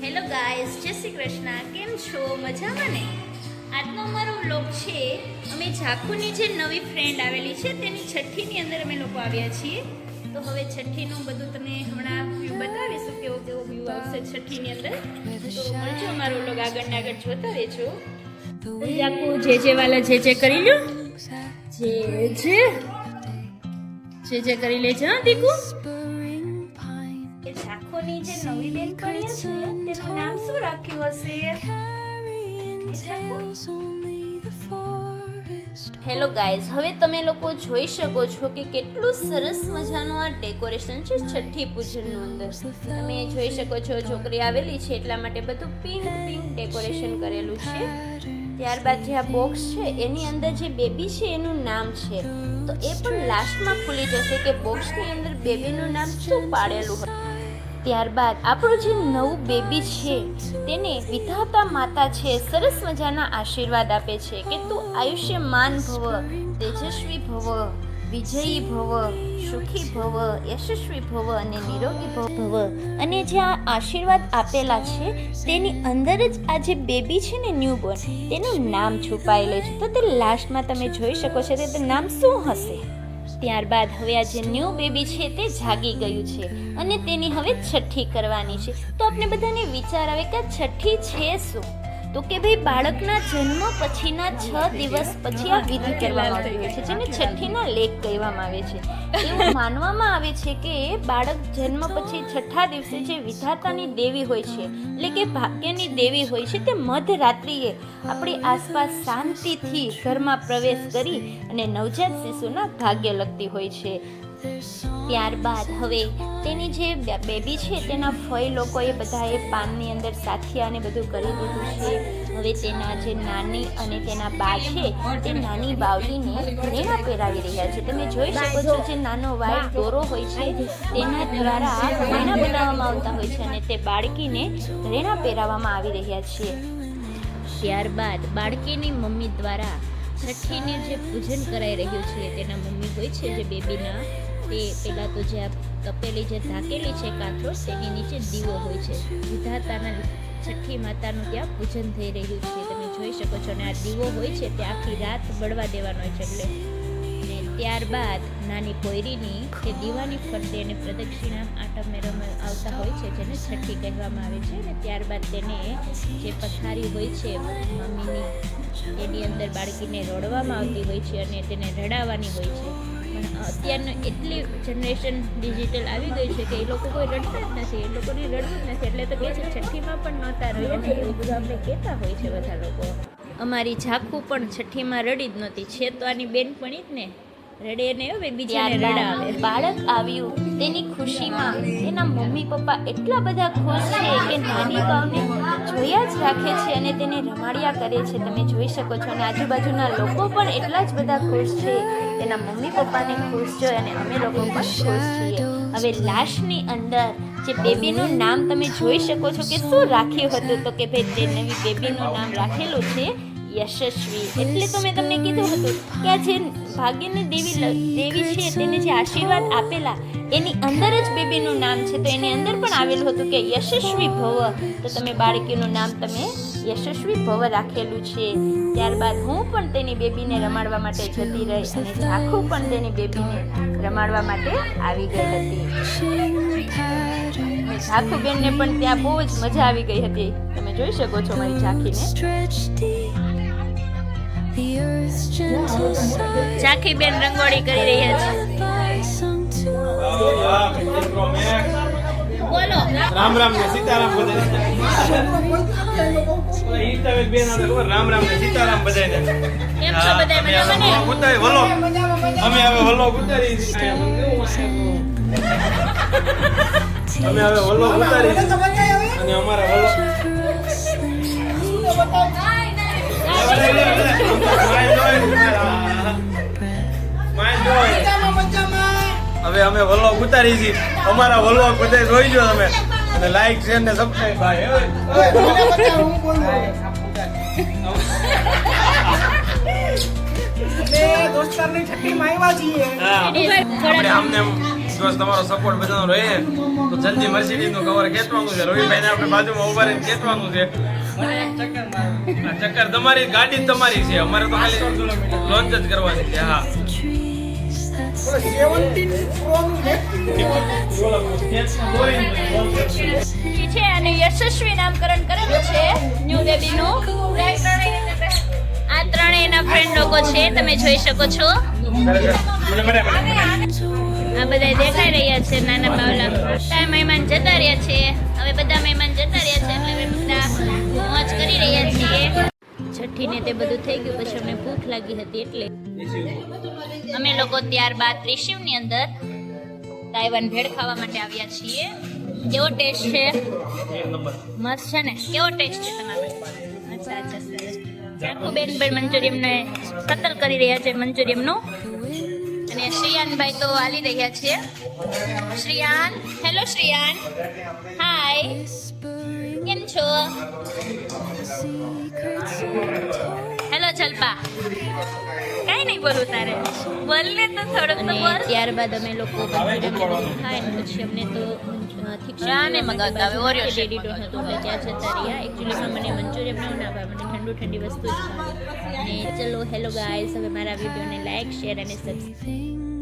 Hello guys, જય શ્રી કૃષ્ણ. કેમ છો? મજામાં ને? આજનો અમારો વ્લોગ છે, અમે ઝાખુની જે નવી ફ્રેન્ડ આવેલી છે તેની છઠ્ઠીની અંદર અમે લોકો આવ્યા છીએ. તો હવે છઠ્ઠીનું બધું તમને હમણાં વ્યૂ બતાવીશું, કેવો કેવો વ્યૂ આવશે છઠ્ઠીની અંદર. તો મળજો અમારો વ્લોગ આગળ ને આગળ જોતા રહેજો. ઝાખુ જે વાલા જે કરી લો, જે કરી લેજો હા દીકુ. ઝાખુની જે નવી બેનપણી છે તેનું નામ શું રાખ્યું હશે? હેલો ગાઈઝ, હવે તમે લોકો જોઈ શકો છો કે કેટલું સરસ મજાનું આ ડેકોરેશન છે છઠ્ઠી પૂજનનું. અંદર તમે જોઈ શકો છો છોકરી આવેલી છે એટલા માટે બધું પિંક ડેકોરેશન કરેલું છે. ત્યારબાદ જે આ બોક્સ છે એની અંદર જે બેબી છે એનું નામ છે, તો એ પણ લાસ્ટમાં ખુલી જશે કે બોક્સની અંદર બેબીનું નામ શું પાડેલું હતું. ત્યારબાદ આપણું જે નવું બેબી છે તેને વિધાતા માતા છે સરસ મજાના આશીર્વાદ આપે છે કે તું આયુષ્યમાન ભવ, તેજસ્વી ભવ, વિજયી ભવ, સુખી ભવ, યશસ્વી ભવ અને નિરોગી ભવ. અને જે આ આશીર્વાદ આપેલા છે તેની અંદર જ આ જે બેબી છે ને ન્યૂબોર્ન, તેનું નામ છુપાયેલું છે. તો તે લાસ્ટમાં તમે જોઈ શકો છો કે તે નામ શું હશે. ત્યારબાદ હવે આ જે ન્યૂ બેબી છે તે જાગી ગયું છે અને તેની હવે છઠ્ઠી કરવાની છે. તો આપણે બધાને વિચાર આવે કે આ છઠ્ઠી છે શું? તો કે ભાઈ બાળકના જન્મ પછીના 6 દિવસ પછી આ વિધિ કરવામાં આવતી હોય છે, જેને છઠ્ઠીના લેખ કહેવામાં આવે છે. એવું માનવામાં આવે છે કે બાળક જન્મ પછી છઠ્ઠા દિવસે જે વિધાતાની દેવી હોય છે, એટલે કે ભાગ્યની દેવી હોય છે, તે મધરાત્રિએ આપણી આસપાસ શાંતિથી ઘરમાં પ્રવેશ કરી અને નવજાત શિશુના ભાગ્ય લખતી હોય છે. ત્યારબાદ હવે તેની જે બેબી છે તેના ફઈ લોકોએ બધાએ પાનની અંદર સાથિયા અને બધું કરી દીધું છે. હવે તેના જે નાની અને તેના બા છે તે નાની બાવલીને ઘરેણા પહેરાવી રહ્યા છે. તમે જોઈ શકો છો જે નાનો વાઈટ દોરો હોય છે તેના દ્વારા ઘરેણા બનાવવામાં આવતા હોય છે અને તે બાળકીને ઘરેણા પહેરાવવામાં આવી રહ્યા છે. ત્યારબાદ બાળકીની મમ્મી દ્વારા છઠ્ઠીને જે પૂજન કરાઈ રહ્યું છે, તેના મમ્મી હોય છે જે બેબીના, તે પહેલાં તો જે આ તપેલી જે ઢાંકેલી છે કાથો, તેની નીચે દીવો હોય છે. વિધાતાના છઠ્ઠી માતાનું ત્યાં પૂજન થઈ રહ્યું છે, તમે જોઈ શકો છો. અને આ દીવો હોય છે તે આખી રાત બળવા દેવાનો હોય છે એટલે. અને ત્યારબાદ નાની પોયરીની તે દીવાની ફરતે એને પ્રદક્ષિણા આટમે આવતા હોય છે, જેને છઠ્ઠી કહેવામાં આવે છે. અને ત્યારબાદ તેને જે પથારી હોય છે મમ્મીની, એની અંદર બાળકીને રડવામાં આવતી હોય છે અને તેને રડાવવાની હોય છે. પણ અત્યારનું એટલી જનરેશન ડિજિટલ આવી ગઈ છે કે એ લોકો કોઈ રડતા જ નથી, એ લોકોને રડવું જ નથી. એટલે તો કહે છે છઠ્ઠીમાં પણ નહોતા રડ્યા ને, એવું બધું આપણે કહેતા હોય છે બધા લોકો. અમારી ઝાખુ પણ છઠ્ઠીમાં રડી જ નહોતી, છે તો આની બેનપણી જ ને, રડે ને હવે બીજાને રડાવે. બાળક આવ્યું તેની ખુશીમાં તેના મમ્મી પપ્પા એટલા બધા ખુશ છે કે નાની બાવને જોયા જ રાખે છે અને તેને રમાડ્યા કરે છે. તમે જોઈ શકો છો. અને આજુબાજુના લોકો પણ એટલા જ બધા ખુશ છે, તેના મમ્મી પપ્પાને ખુશ જોઈ અને અમે લોકો પણ ખુશ છીએ. હવે લાસ્ટની અંદર જે બેબીનું નામ તમે જોઈ શકો છો કે શું રાખ્યું હતું, તો કે ભાઈ તે નવી બેબીનું નામ રાખેલું છે યશસ્વી. એટલે તો મેં તમને કીધું હતું કે આ જે ભાગ્યની દેવી છે તેને જે આશીર્વાદ આપેલા એની અંદર જ બેબીનું નામ છે, તો એની અંદર પણ આવેલું હતું કે યશસ્વી ભવ. તો તમે બાળકીનું નામ તમે યશસ્વી ભવ રાખેલું છે. ત્યારબાદ હું પણ તેની બેબીને રમાડવા માટે જતી રહી અને ઝાખુ પણ તેની બેબીને રમાડવા માટે આવી ગઈ હતી. ઝાખુ બેનને પણ ત્યાં બહુ જ મજા આવી ગઈ હતી. તમે જોઈ શકો છો મારી ઝાંખીને. ઝાંખી બેન રંગોળી કરી રહ્યા છે. બોલો રામ રામ ને સીતારામ બધાને. રામ રામ ને સીતારામ બધાને. કેમ છો બધા મજામાં ને? ઉતારી વલો અમે હવે વલો ઉતારી અમે હવે વલો ઉતારી અને અમારા વલો હવે અમે વ્લોગ ઉતારી છીએ. અમારા વ્લોગ બધા જોઈજો તમે અને લાઈક શેર ને સબસ્ક્રાઇબ. ભાઈ દોસ્તારની છઠ્ઠીમાં આવ્યા છીએ. આપણે આમને વિશ્વાસ તમારો સપોર્ટ બધાનો રહે તો જલ્દી મર્સિડીઝ નું કવર ખેંચવાનું છે. રવિભાઈને આપણે બાજુમાં ઉભા રહીને ખેંચવાનું છે. આ ચક્કર તમારી, ગાડી જ તમારી છે, અમારે તો ખાલી લોન્ચ જ કરવાની છે. હા છે અને યશસ્વી નામકરણ કરેલું છે ન્યૂ બેબીનું. આ ત્રણેયના ફ્રેન્ડ લોકો છે, તમે જોઈ શકો છો. આ બધા દેખાઈ રહ્યા છે નાના બાવલા. બધા મહેમાન જતા રહ્યા છે. હવે બધા મહેમાન જતા રહ્યા છે એટલે હવે બધા મોજ કરી રહ્યા છીએ. છઠ્ઠીને તે બધું થઈ ગયું પછી અમને ભૂખ લાગી હતી એટલે અમે લોકો ત્યારબાદ ત્રિશિવની અંદર તાઇવાન ભેળ ખાવા માટે આવ્યા છીએ. કેવો ટેસ્ટ છે? મસ્ત છે ને? કેવો ટેસ્ટ છે તમારો? અચ્છા અચ્છા સરસ. ચાકુબેન પણ મંચુરિયમને કતલ કરી રહ્યા છે મંચુરિયમનું. અને શ્રીયાનભાઈ તો હાલી રહ્યા છે. શ્રીયાન, હેલો શ્રીયાન, હાય, કેમ છો? હેલો જલ્પા, કઈ નહીં બોલું તારે, બોલ ને તો થોડુંક તો બોલ. ત્યારબાદ અમે લોકો મંચુરિયમ ખાઈને પછી અમને તો ને મગાવતા હવે ઓરિયો રેડી ડો હતો એટલે ત્યાં જતા રહ્યા. એકચ્યુઅલીમાં મને મંચુરિયમ ન ભાવે, મને ઠંડી વસ્તુ જ ભાવે. અને ચલો હેલો ગાઈઝ, હવે મારા વિડીયોને લાઈક, શેર અને સબસ્ક્રાઈબ